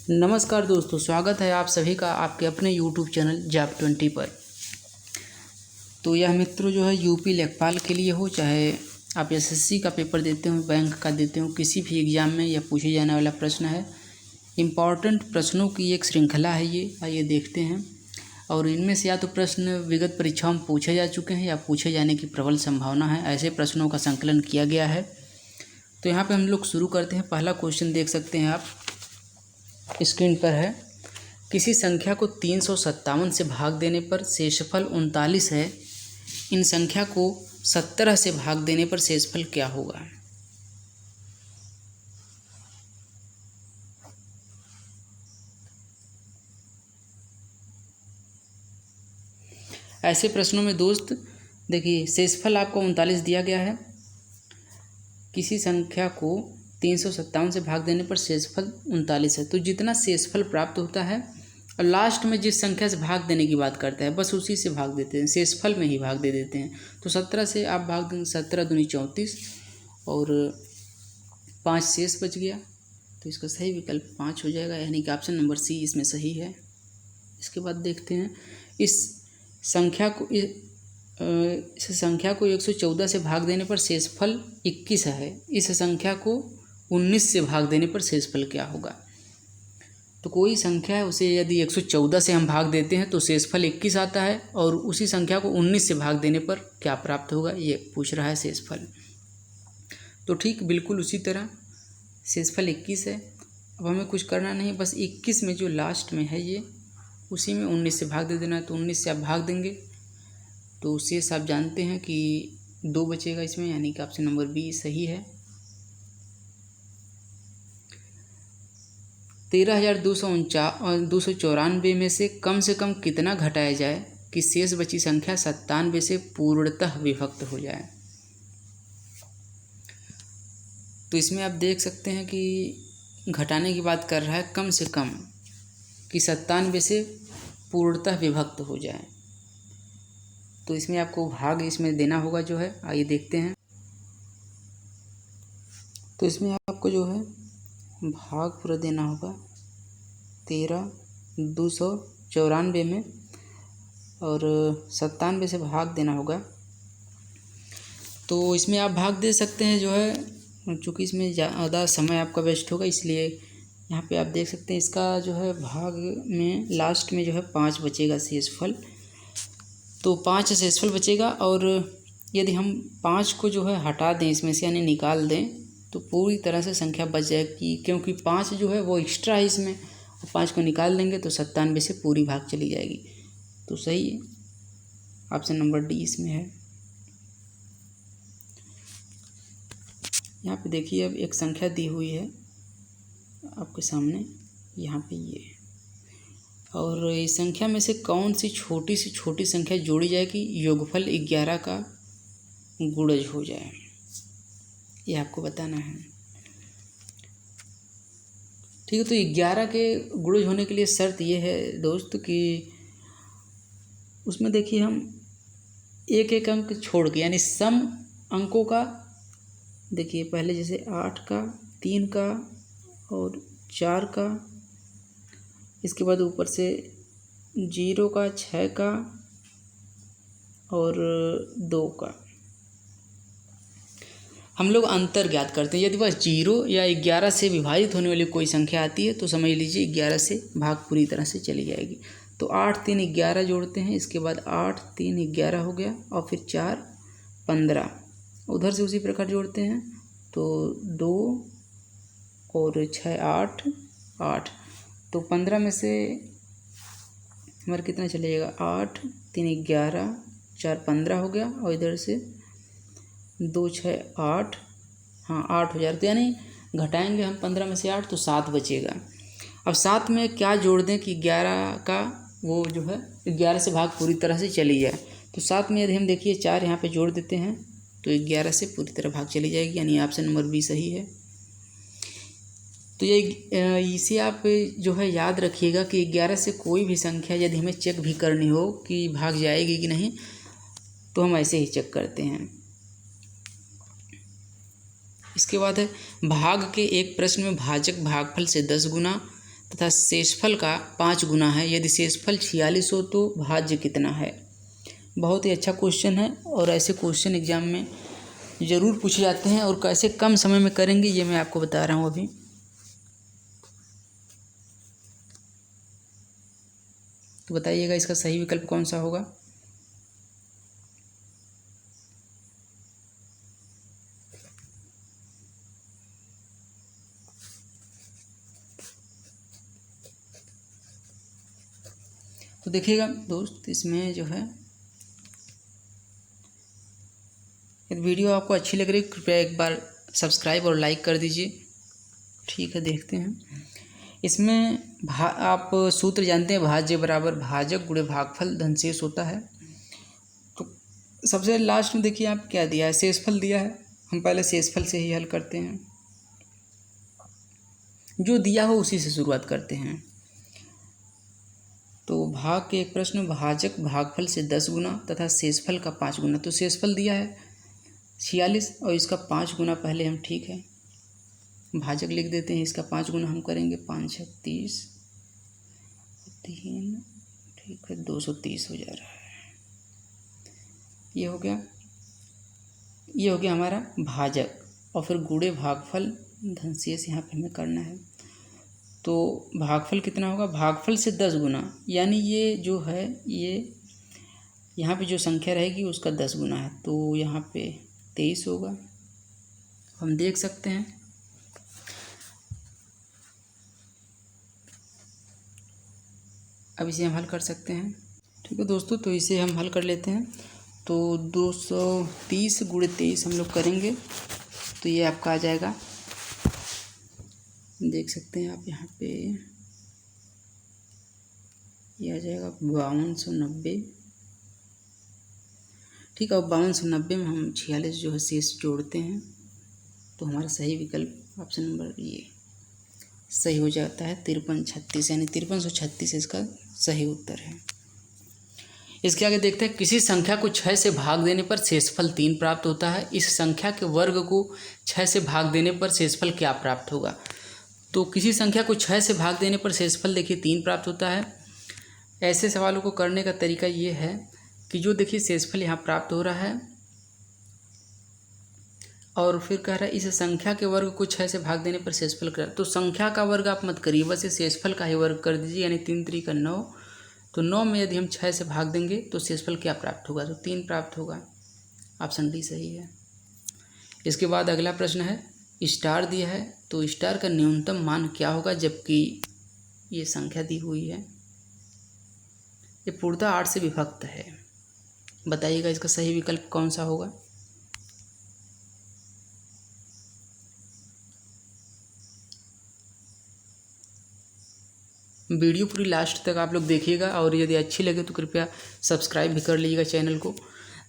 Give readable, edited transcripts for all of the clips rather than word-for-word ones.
नमस्कार दोस्तों, स्वागत है आप सभी का आपके अपने YouTube चैनल जॉब20 पर। तो यह मित्रों जो है यूपी लेखपाल के लिए हो, चाहे आप एसएससी का पेपर देते हो, बैंक का देते हो, किसी भी एग्ज़ाम में यह पूछे जाने वाला प्रश्न है। इम्पॉर्टेंट प्रश्नों की एक श्रृंखला है ये, आइए देखते हैं। और इनमें से या तो प्रश्न विगत परीक्षाओं में पूछे जा चुके हैं या पूछे जाने की प्रबल संभावना है, ऐसे प्रश्नों का संकलन किया गया है। तो यहाँ पर हम लोग शुरू करते हैं। पहला क्वेश्चन देख सकते हैं आप, स्क्रीन पर है। किसी संख्या को 357 से भाग देने पर शेषफल 39 है। इन संख्या को 17 से भाग देने पर शेषफल क्या होगा? ऐसे प्रश्नों में दोस्त देखिए, शेषफल आपको 39 दिया गया है। किसी संख्या को 357 से भाग देने पर शेषफल 39 है। तो जितना शेषफल प्राप्त होता है और लास्ट में जिस संख्या से भाग देने की बात करता है, बस उसी से भाग देते हैं, शेषफल में ही भाग दे देते हैं। तो 17 से आप भाग देंगे, 17 दूनी 34 और 5 शेष बच गया। तो इसका सही विकल्प 5 हो जाएगा, यानी कि ऑप्शन नंबर सी इसमें सही है। इसके बाद देखते हैं, इस संख्या को 114 से भाग देने पर शेषफल 21 है। इस संख्या को 19 से भाग देने पर शेषफल क्या होगा? तो कोई संख्या है, उसे यदि 114 से हम भाग देते हैं तो शेषफल 21 आता है, और उसी संख्या को 19 से भाग देने पर क्या प्राप्त होगा, ये पूछ रहा है शेषफल। तो ठीक बिल्कुल उसी तरह शेषफल 21 है। अब हमें कुछ करना नहीं, बस 21 में जो लास्ट में है ये, उसी में 19 से भाग दे देना है। तो 19 से आप भाग देंगे तो शेष आप जानते हैं कि 2 बचेगा इसमें, यानी कि ऑप्शन नंबर बी सही है। 13,294 में से कम कितना घटाया जाए कि शेष बची संख्या 97 से पूर्णतः विभक्त हो जाए? तो इसमें आप देख सकते हैं कि घटाने की बात कर रहा है, कम से कम कि 97 से पूर्णतः विभक्त हो जाए। तो इसमें आपको भाग इसमें देना होगा जो है, आइए देखते हैं। तो इसमें आपको जो है भाग पूरा देना होगा 13,294 में, और 97 से भाग देना होगा। तो इसमें आप भाग दे सकते हैं जो है, चूँकि इसमें ज़्यादा समय आपका वेस्ट होगा, इसलिए यहाँ पे आप देख सकते हैं इसका जो है भाग में लास्ट में जो है 5 बचेगा शेषफल। तो 5 शेषफल बचेगा, और यदि हम 5 को जो है हटा दें इसमें से, यानी निकाल दें, तो पूरी तरह से संख्या बच जाएगी, क्योंकि 5 जो है वो एक्स्ट्रा है इसमें, और 5 को निकाल देंगे तो 97 से पूरी भाग चली जाएगी। तो सही है, ऑप्शन नंबर डी इसमें है। यहाँ पे देखिए, अब एक संख्या दी हुई है आपके सामने, यहाँ पे ये, और इस संख्या में से कौन सी छोटी संख्या जोड़ी जाए कि योगफल 11 का गुणज हो जाए, ये आपको बताना है। ठीक है, तो 11 के गुणज होने के लिए शर्त ये है दोस्त कि उसमें देखिए हम एक एक अंक छोड़ के, यानी सम अंकों का देखिए, पहले जैसे 8 का, 3 का और 4 का, इसके बाद ऊपर से 0 का, 6 का और 2 का, हम लोग अंतर ज्ञात करते हैं। यदि बस 0 या 11 से विभाजित होने वाली कोई संख्या आती है तो समझ लीजिए 11 से भाग पूरी तरह से चली जाएगी। तो 8 3 11 जोड़ते हैं, इसके बाद 8 3 11 हो गया, और फिर 4 15, उधर से उसी प्रकार जोड़ते हैं तो 2 और 6 8 8, तो 15 में से हमारा कितना चलेगा, 8 3 11 4 15 हो गया, और इधर से 2 6 8, हाँ 8 हो जाए। तो यानी घटाएंगे हम 15 में से 8 तो 7 बचेगा। अब 7 में क्या जोड़ दें कि 11 का वो जो है 11 से भाग पूरी तरह से चली जाए। तो 7 में यदि हम देखिए 4 यहाँ पे जोड़ देते हैं तो 11 से पूरी तरह भाग चली जाएगी, यानी ऑप्शन नंबर बी सही है। तो ये इसे आप जो है याद रखिएगा कि 11 से कोई भी संख्या यदि हमें चेक भी करनी हो कि भाग जाएगी कि नहीं, तो हम ऐसे ही चेक करते हैं। इसके बाद है भाग के एक प्रश्न में भाजक भागफल से 10 गुना तथा शेषफल का 5 गुना है। यदि शेषफल 46 हो तो भाज्य कितना है। बहुत ही अच्छा क्वेश्चन है और ऐसे क्वेश्चन एग्जाम में ज़रूर पूछे जाते हैं और कैसे कम समय में करेंगे ये मैं आपको बता रहा हूँ अभी। तो बताइएगा इसका सही विकल्प कौन सा होगा। तो देखिएगा दोस्त, इसमें जो है यदि वीडियो आपको अच्छी लग रही है कृपया एक बार सब्सक्राइब और लाइक कर दीजिए। ठीक है, देखते हैं इसमें आप सूत्र जानते हैं, भाज्य बराबर भाजक गुणे भागफल धनशेष होता है। तो सबसे लास्ट में देखिए आप क्या दिया है, शेषफल दिया है। हम पहले शेषफल से ही हल करते हैं, जो दिया हो उसी से शुरुआत करते हैं। तो भाग के एक प्रश्न में भाजक भागफल से 10 गुना तथा शेषफल का 5 गुना। तो शेषफल दिया है 46 और इसका 5 गुना पहले हम, ठीक है, भाजक लिख देते हैं, इसका 5 गुना हम करेंगे 5 6 30 3, ठीक है 230 हो जा रहा है। ये हो गया हमारा भाजक और फिर गुणे भागफल धनशेष यहाँ पे हमें करना है। तो भागफल कितना होगा, भागफल से 10 गुना, यानी ये जो है ये यहाँ पे जो संख्या रहेगी उसका 10 गुना है, तो यहाँ पे 23 होगा। हम देख सकते हैं अब इसे हम हल कर सकते हैं। ठीक है दोस्तों, तो इसे हम हल कर लेते हैं। तो 230 गुणे 23 हम लोग करेंगे तो ये आपका आ जाएगा, देख सकते हैं आप यहाँ पे, ये आ जाएगा 5290। ठीक है, और 5290 में हम 46 जो है शेष जोड़ते हैं तो हमारा सही विकल्प ऑप्शन नंबर ये सही हो जाता है 5336, यानी 5336 इसका सही उत्तर है। इसके आगे देखते हैं, किसी संख्या को 6 से भाग देने पर शेषफल 3 प्राप्त होता है। इस संख्या के वर्ग को 6 से भाग देने पर शेषफल क्या प्राप्त होगा। तो किसी संख्या को 6 से भाग देने पर शेषफल देखिए 3 प्राप्त होता है। ऐसे सवालों को करने का तरीका ये है कि जो देखिए शेषफल यहाँ प्राप्त हो रहा है और फिर कह रहा है इस संख्या के वर्ग को 6 से भाग देने पर शेषफल कर, तो संख्या का वर्ग आप मत करिए, बस शेषफल का ही वर्ग कर दीजिए, यानी 3 3 का 9। तो 9 में यदि हम 6 से भाग देंगे तो शेषफल क्या प्राप्त होगा, तो 3 प्राप्त होगा। ऑप्शन डी सही है। इसके बाद अगला प्रश्न है, स्टार दिया है तो स्टार का न्यूनतम मान क्या होगा जबकि ये संख्या दी हुई है। ये पूर्णतः 8 से विभक्त है। बताइएगा इसका सही विकल्प कौन सा होगा। वीडियो पूरी लास्ट तक आप लोग देखिएगा और यदि अच्छी लगे तो कृपया सब्सक्राइब भी कर लीजिएगा चैनल को।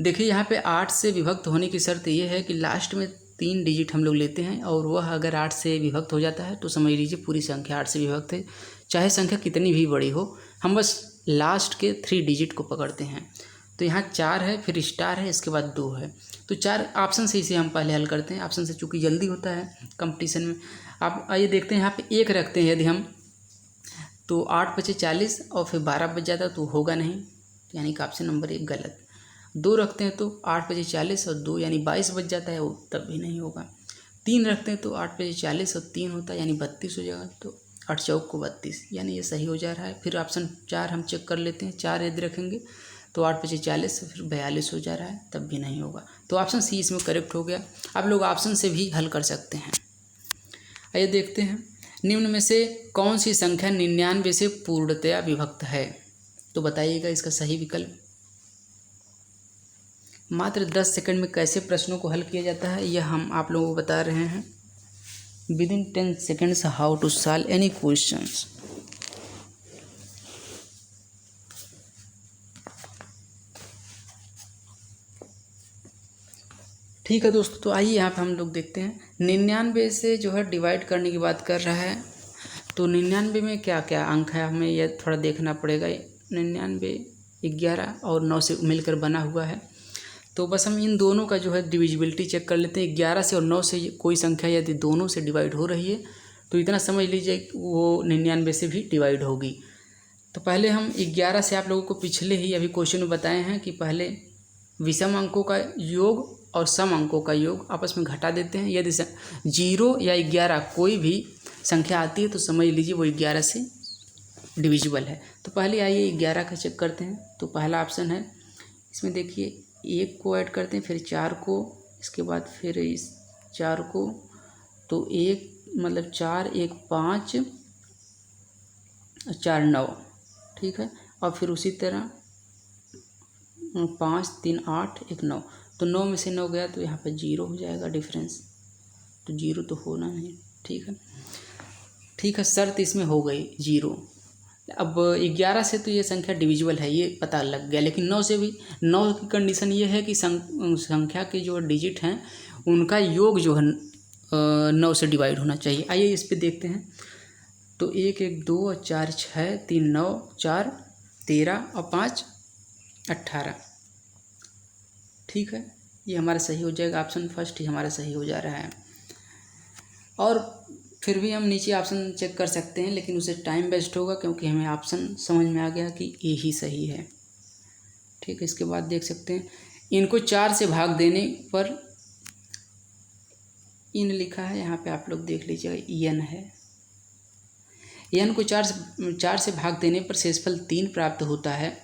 देखिए यहाँ पे 8 से विभक्त होने की शर्त ये है कि लास्ट में 3 डिजिट हम लोग लेते हैं और वह अगर 8 से विभक्त हो जाता है तो समझ लीजिए पूरी संख्या 8 से विभक्त है, चाहे संख्या कितनी भी बड़ी हो, हम बस लास्ट के 3 डिजिट को पकड़ते हैं। तो यहाँ 4 है, फिर स्टार है, इसके बाद 2 है। तो 4 ऑप्शन से इसे हम पहले हल करते हैं, ऑप्शन से चूँकि जल्दी होता है कंपटीशन में। आप आइए देखते हैं, यहाँ पे 1 रखते हैं यदि हम, तो 8 बचे 40 और फिर 12 बच जाता तो होगा नहीं, यानी कि ऑप्शन नंबर 1 गलत। 2 रखते हैं तो 8 बजे 40 और 2 यानी 22 बच जाता है, वो तब भी नहीं होगा। 3 रखते हैं तो 8 बजे 40 और 3 होता है, यानी 32 हो जाएगा। तो 8 चौक को 32, यानी ये सही हो जा रहा है। फिर ऑप्शन 4 हम चेक कर लेते हैं, 4 यदि रखेंगे तो 8 बजे 40 फिर 42 हो जा रहा है, तब भी नहीं होगा। तो ऑप्शन सी इसमें करेक्ट हो गया। आप लोग ऑप्शन से भी हल कर सकते हैं। आइए देखते हैं, निम्न में से कौन सी संख्या 99 से पूर्णतया विभक्त है। तो बताइएगा इसका सही विकल्प। मात्र 10 सेकंड में कैसे प्रश्नों को हल किया जाता है यह हम आप लोगों को बता रहे हैं। Within 10 seconds how to solve any questions. ठीक है दोस्तों, तो आइए यहाँ पे हम लोग देखते हैं 99 से जो है डिवाइड करने की बात कर रहा है। तो 99 में क्या क्या अंक है हमें यह थोड़ा देखना पड़ेगा। 99 11 और 9 से मिलकर बना हुआ है। तो बस हम इन दोनों का जो है डिविजिबिलिटी चेक कर लेते हैं। 11 से और 9 से कोई संख्या यदि दोनों से डिवाइड हो रही है तो इतना समझ लीजिए वो 99 से भी डिवाइड होगी। तो पहले हम 11 से आप लोगों को पिछले ही अभी क्वेश्चन में बताए हैं कि पहले विषम अंकों का योग और सम अंकों का योग आपस में घटा देते हैं। यदि 0 या 11 कोई भी संख्या आती है तो समझ लीजिए वो 11 से डिविजिबल है। तो पहले आइए 11 का चेक करते हैं। तो पहला ऑप्शन है, इसमें देखिए 1 को ऐड करते हैं, फिर 4 को, इसके बाद फिर इस 4 को, तो 1 मतलब 4 1 5 4 9, ठीक है। और फिर उसी तरह 5 3 8 1 9, तो 9 में से 9 गया तो यहाँ पर 0 हो जाएगा डिफरेंस, तो 0 तो होना नहीं, ठीक है। ठीक है, शर्त इसमें हो गई 0। अब 11 से तो ये संख्या डिविजिबल है, ये पता लग गया, लेकिन 9 से भी, 9 की कंडीशन ये है कि संख्या के जो डिजिट हैं उनका योग जो है 9 से डिवाइड होना चाहिए। आइए इस पे देखते हैं। तो 1 1 2 और 4 6 3 9 4 13 और 5 18, ठीक है, ये हमारा सही हो जाएगा। ऑप्शन फर्स्ट ही हमारा सही हो जा रहा है। और फिर भी हम नीचे ऑप्शन चेक कर सकते हैं, लेकिन उसे टाइम वेस्ट होगा क्योंकि हमें ऑप्शन समझ में आ गया कि ये ही सही है, ठीक है। इसके बाद देख सकते हैं, इनको 4 से भाग देने पर इन लिखा है, यहाँ पे आप लोग देख लीजिएगा n है। n को 4 से भाग देने पर शेषफल 3 प्राप्त होता है।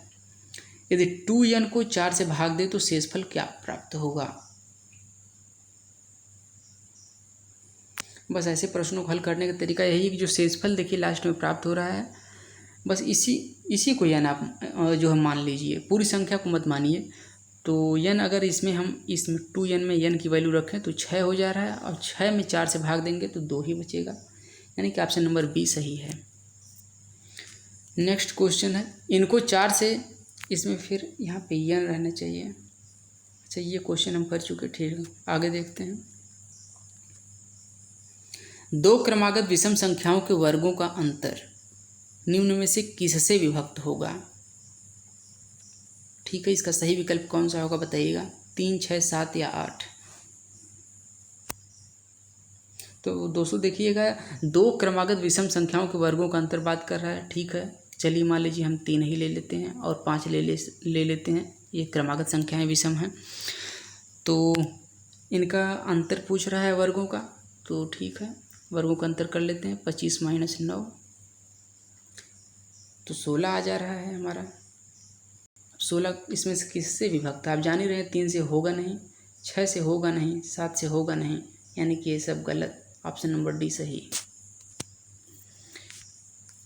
यदि 2n को 4 से भाग दे तो शेषफल क्या प्राप्त होगा। बस ऐसे प्रश्नों को हल करने का तरीका यही है कि जो शेषफल देखिए लास्ट में प्राप्त हो रहा है, बस इसी को n आप जो हम मान लीजिए, पूरी संख्या को मत मानिए। तो n अगर इसमें 2n में n की वैल्यू रखें तो 6 हो जा रहा है, और 6 में 4 से भाग देंगे तो 2 ही बचेगा, यानी कि ऑप्शन नंबर बी सही है। नेक्स्ट क्वेश्चन है, इनको 4 से, इसमें फिर यहाँ पे n रहना चाहिए। अच्छा, ये क्वेश्चन हम कर चुके, ठीक है, आगे देखते हैं। 2 क्रमागत विषम संख्याओं के वर्गों का अंतर निम्न में से किससे विभक्त होगा, ठीक है। इसका सही विकल्प कौन सा होगा बताइएगा, 3 6 7 या 8। तो दोस्तों देखिएगा, 2 क्रमागत विषम संख्याओं के वर्गों का अंतर बात कर रहा है, ठीक है। चलिए मान लीजिए हम 3 ही ले लेते हैं और 5 ले लेते हैं, ये क्रमागत संख्याएं विषम हैं। तो इनका अंतर पूछ रहा है वर्गों का, तो ठीक है, वर्गों का अंतर कर लेते हैं। 25 - 9 तो 16 आ जा रहा है हमारा। 16 इसमें से किससे विभक्त है, आप जान ही रहे हैं, 3 से होगा नहीं, 6 से होगा नहीं, 7 से होगा नहीं, यानी कि ये सब गलत, ऑप्शन नंबर डी सही।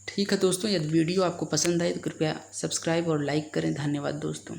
ठीक है दोस्तों, यदि वीडियो आपको पसंद आए तो कृपया सब्सक्राइब और लाइक करें। धन्यवाद दोस्तों।